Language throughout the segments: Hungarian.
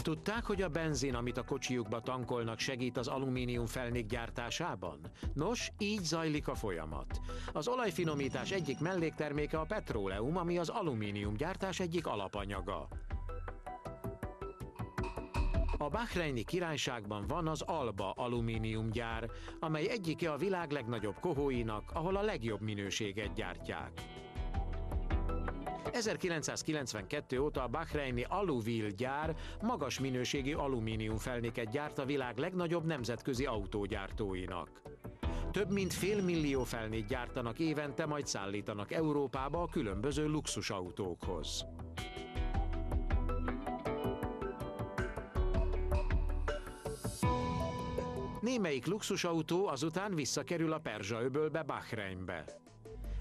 Tudták, hogy a benzin, amit a kocsijukba tankolnak, segít az alumínium felnék gyártásában? Nos, így zajlik a folyamat. Az olajfinomítás egyik mellékterméke a petróleum, ami az alumínium gyártás egyik alapanyaga. A Bahreini Királyságban van az Alba alumíniumgyár, amely egyike a világ legnagyobb kohóinak, ahol a legjobb minőséget gyártják. 1992 óta a bahreini Aluvil gyár magas minőségű alumínium felnéket gyárt a világ legnagyobb nemzetközi autógyártóinak. Több mint 500 000 felnét gyártanak évente, majd szállítanak Európába a különböző luxusautókhoz. Némelyik luxusautó azután visszakerül a Perzsa-öbölbe, Bahreinbe.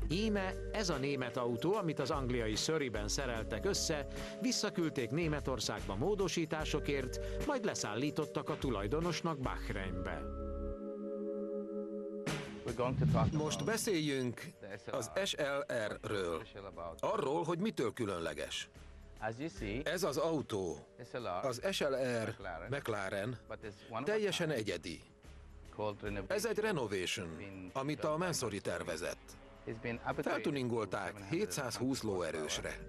Íme ez a német autó, amit az angliai Surreyben szereltek össze, visszaküldték Németországba módosításokért, majd leszállítottak a tulajdonosnak Bahreinbe. Most beszéljünk az SLR-ről, arról, hogy mitől különleges. Ez az autó, az SLR McLaren teljesen egyedi. Ez egy renovation, amit a Mansory tervezett. Feltuningolták 720 lóerősre.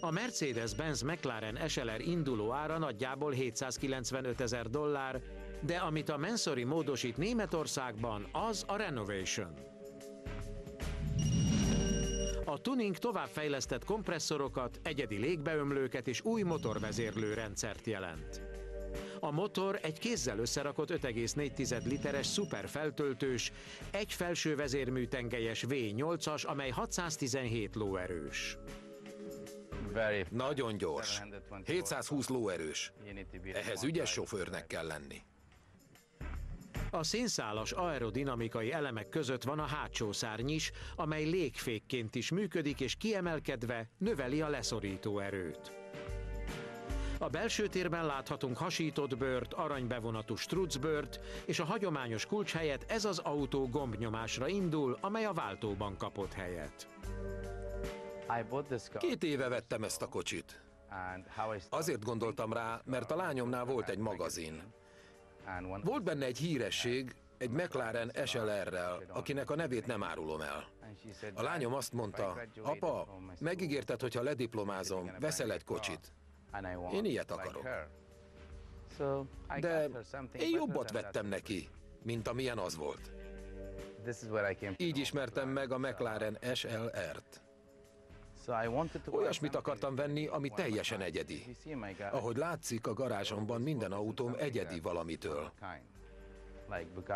A Mercedes-Benz McLaren SLR induló ára nagyjából $795 000, de amit a Mansory módosít Németországban, az a renovation. A tuning továbbfejlesztett kompresszorokat, egyedi légbeömlőket és új motorvezérlő rendszert jelent. A motor egy kézzel összerakott 5,4 literes szuperfeltöltős, egy felső vezérmű tengelyes V8-as, amely 617 lóerős. Nagyon gyors, 720 lóerős. Ehhez ügyes sofőrnek kell lenni. A szénszálas aerodinamikai elemek között van a hátsó szárny is, amely légfékként is működik, és kiemelkedve növeli a leszorító erőt. A belső térben láthatunk hasított bőrt, aranybevonatú strucbőrt, és a hagyományos kulcs helyett ez az autó gombnyomásra indul, amely a váltóban kapott helyet. 2 éve vettem ezt a kocsit. Azért gondoltam rá, mert a lányomnál volt egy magazin. Volt benne egy híresség, egy McLaren SLR-rel, akinek a nevét nem árulom el. A lányom azt mondta, apa, megígérted, hogy ha lediplomázom, veszel egy kocsit. Én ilyet akarok. De én jobbat vettem neki, mint amilyen az volt. Így ismertem meg a McLaren SLR-t. Olyasmit akartam venni, ami teljesen egyedi. Ahogy látszik, a garázsomban minden autóm egyedi valamitől.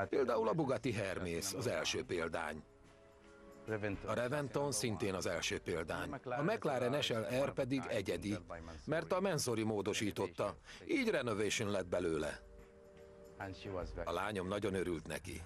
Például a Bugatti Hermes az első példány. A Reventon szintén az első példány. A McLaren SLR pedig egyedi, mert a Mansory módosította, így renovation lett belőle. A lányom nagyon örült neki.